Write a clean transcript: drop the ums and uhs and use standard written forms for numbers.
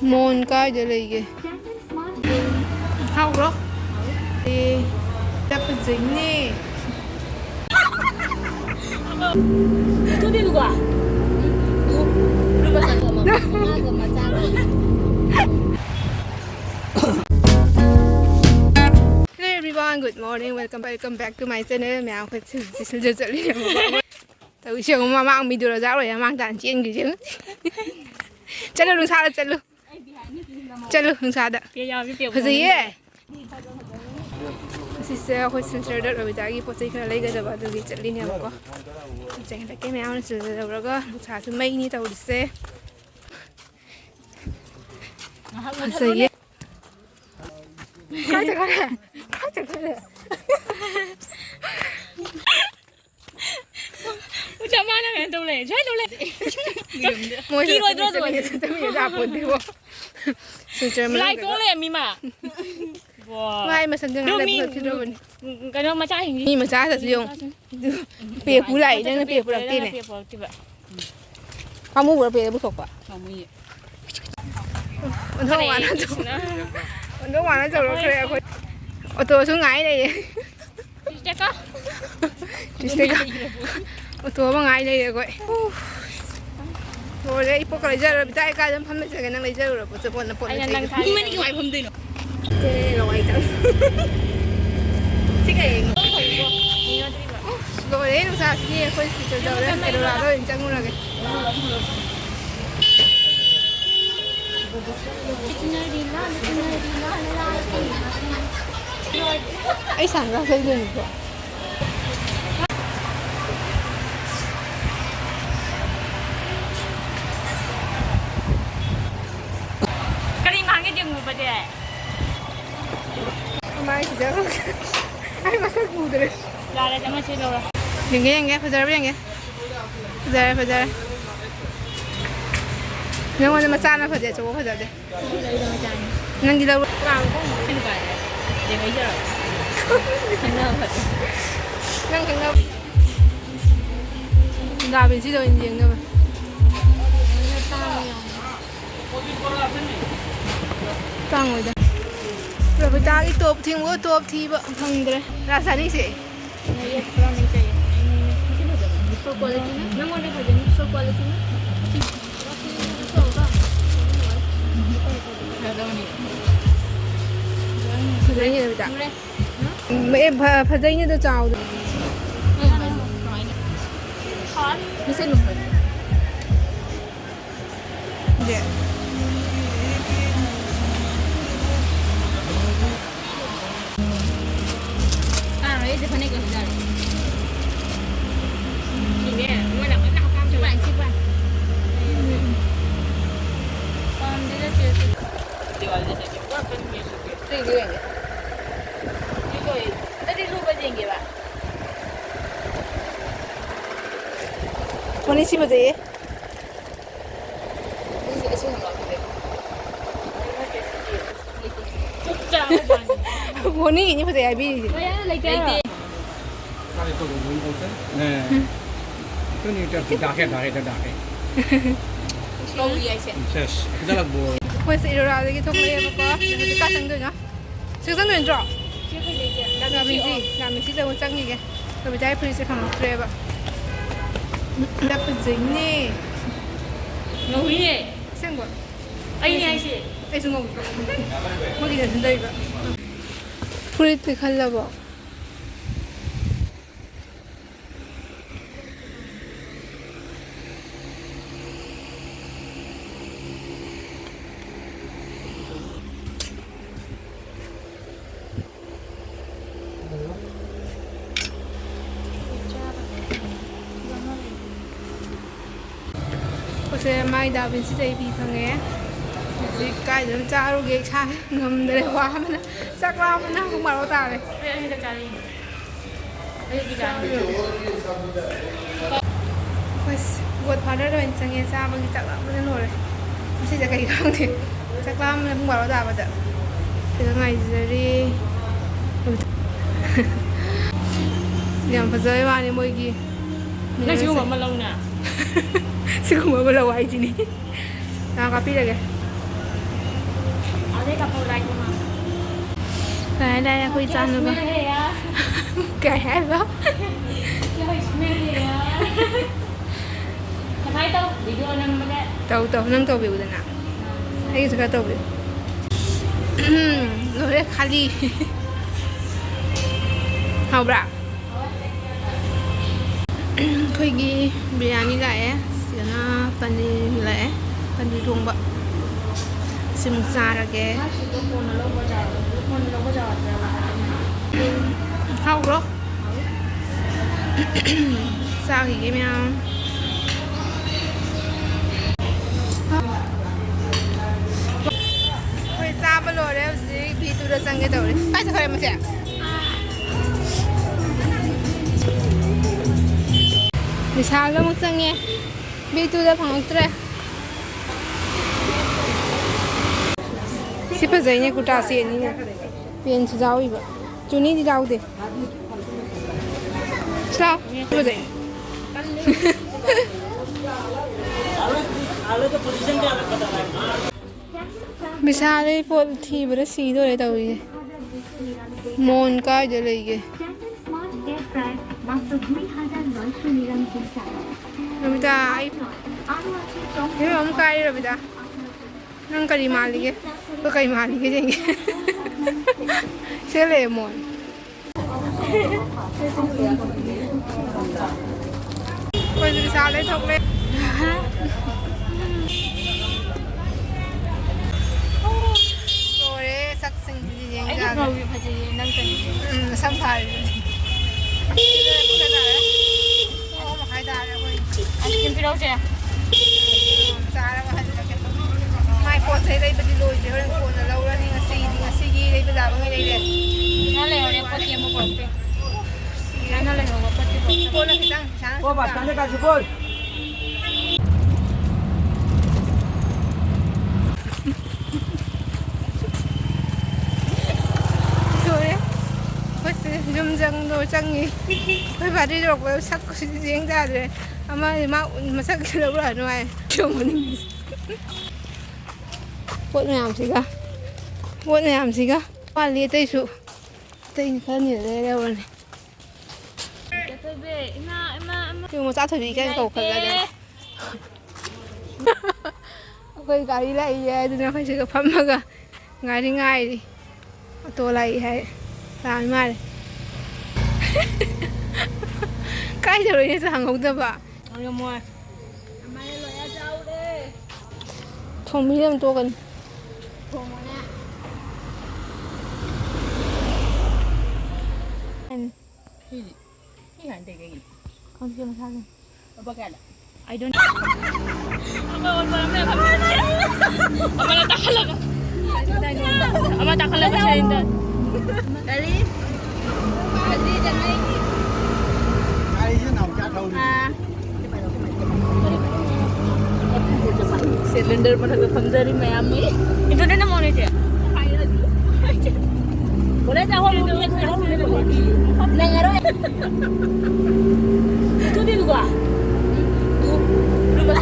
Môn coi giờ lấy kìa. Hao đó. Đi đập dính nè. Itu dia juga. Berubah satu sama Hello everyone, good morning. Welcome back to my channel. Mèo phải giờ đi từ trường mà mang video ra rồi mang tàn chiên cái chứ. Chân luôn xa chân luôn. Chân luôn xa đó. Cái gì vậy? Sister khôi sister đó rồi tại cái post cái lấy cái đó từ cái chân đi nhà mà có. Chẳng là cái mèo nó sửa rồi đó xả xuống mây như tàu đi xe. Gì vậy? Cái chắc là Udah mana kan tuh le, saya tuh le. Kilo itu tuh. Tapi ya pun dia. Sudah mulai tuh le mima. Wow. Mai mà sân trường này được chưa mình? Cái đó mà trái hình gì? Ni mà trái thật không? Bìa phú lại nên bìa phú đặc tiên này. Không mua bìa bút thuộc à? Không mua. Mình không ăn nó rồi. Mình không ăn nó rồi rồi. Ô tô xuống ngay đây. Chắc có. Ô tô bằng ngay đây rồi. Rồi đấy, bốc lấy ra rồi, tại cái dân phân cái năng lấy ra rồi, bớt bớt nó bớt. Anh đang thay. Mình đi ngoài không tin. Thế rồi chẳng. Thích cái rồi đấy làm sao kia khơi từ đầu lên cái đầu là thôi chẳng luôn là cái. Ấy sáng ra xây dựng rồi. Cái đi mang cái chừng một bữa Mai chỉ giờ ai mà sắc mù rồi. Ra đây cho mà chơi đâu rồi. Yang cái, fajar apa yang cái? Fajar. Yang mana macam apa fajar? Coba fajar deh. Nang di laut. Vào cũng không phải. Để mấy giờ? Không đâu phải. Nang không đâu. Đã bị gì rồi nhìn đâu. Tăng rồi đó. Rồi bây giờ cái top thì mua top thì bận thằng đấy. Rasa ni sih. Ini kurang mencari. Ini so quality na. Nang mana kerja ni so quality na. Fajar ni dah tak. Mấy fajar ni dah jauh. Ni saya lupa. Dia. Dia panik ke sudah. Ini mana nak kamu coba coba. Dia dah Diwali dia coba kan dia suka. Itu dia. Itu. Tadi lupa jengi ba. Kau ni siapa dia? Ini esok nak apa? Cukca apa? Kau ni ini fajar habis. Saya lagi. 네. 그러니까 다게. Câu gì vậy? 됐어. 그다라 뭐. Quay sự đồ ra cái thông lệ mà có. Cái cá trắng rồi nhá. Sự rất nguyên rõ. Chưa có gì cả. Làm gì? Làm mình chỉ giờ con trắng gì kìa. Rồi bây giờ phải sẽ không treo vậy. Đập dính nè. Ngầu gì? Xem過 Anh này gì? Ay, sungog. Muli na din tayo. Pulit kala ba? Kasi may dabin si Tay Pipang eh. Kasi kahit doon sa araw gaya siya, ngam dalawa ka man na. Sakla ka man na kung maraw tayo. Ay, kita cari. Ay, kita. Pues, buat pada doon sa ngayon sa magkita mo na nore. Kasi sa kayo kang din. Sakla mo na kung maraw tayo ba. Kaya nga izari. Yan, pasaway ba ni mo iki? Nagsigong mamalaw na. Siguro mawala ay dini. Nakakapila ka. đây gặp một lạnh mà. Đây đây aku isan ba. Đây à. Kaya ba? Chơi smell gì à? Thấy đâu? Video nang mga. Tahu nang tahu biu na. Ay suka tahu biu. Lore khali. Hau bra. Khoigi biryani lại sina paneer lại paneer thong ba. Simsa ra ke. Hau bro. Sao thì cái mèo Hồi xa bà lô đấy gì bị tụi sang cái đầu đấy Ai sẽ khởi mà sẽ Vì sao lắm sang nghe bị tụi đã phẳng tre Sẽ phải dạy nhé cụ trả xe nhé Biến chú giáo ý bà Chú ní đi đâu đi Sao? Chú dạy Bisa le pot thi bữa xí thôi tao đi môn cái giờ lấy cái rồi bây giờ ai thế mà ông cái rồi bây giờ năng cái gì mà lấy cái có cái mà lấy cái gì sẽ lấy môn bây giờ sao lấy thóc lên sắc xinh gì vậy? Anh được rồi phải gì nâng cần. Xong phải. Cái này không mà khai đà rồi. Anh kiếm cái đâu chưa? Trả ra mà mai con thấy đây bây giờ lôi thì hơn con là lâu rồi nhưng mà xì gì đây bây giờ vẫn đây đây. Nó lại ở đây một bọc. Nó lại ở một bọc. Con là cái tăng sáng. Cô bà sáng cái cô. Dum dang đồ chăng nhỉ? Phải vào đi được với sắc riêng ra rồi. Ama thì mà sắc đâu ở ngoài. Chồng mình. Bọn này làm gì cả? Bọn này làm gì cả? Qua lia tây sụ. Tây hơn nhiều đây đâu rồi này. Nhưng mà sao thời bị cái cầu khẩn ra đây. Cái gái lại thì nó phải sự phẩm mà cả. Ngay đi ngay đi. Tôi lại hay làm mà. Cái rồi này sao không được ạ? Không mua. Không biết làm tôi cần. Con chưa sao rồi? I don't. Ama takalaga. Ama takalaga siya din. Dali. Dali jangan. Ai chứ nào cha đầu đi. Cylinder pada khamjari ma'am ni. Itu dia mau ni je. Boleh tak hol ni saya hol ni. Nangaro. Itu dia juga. Tu. Dulu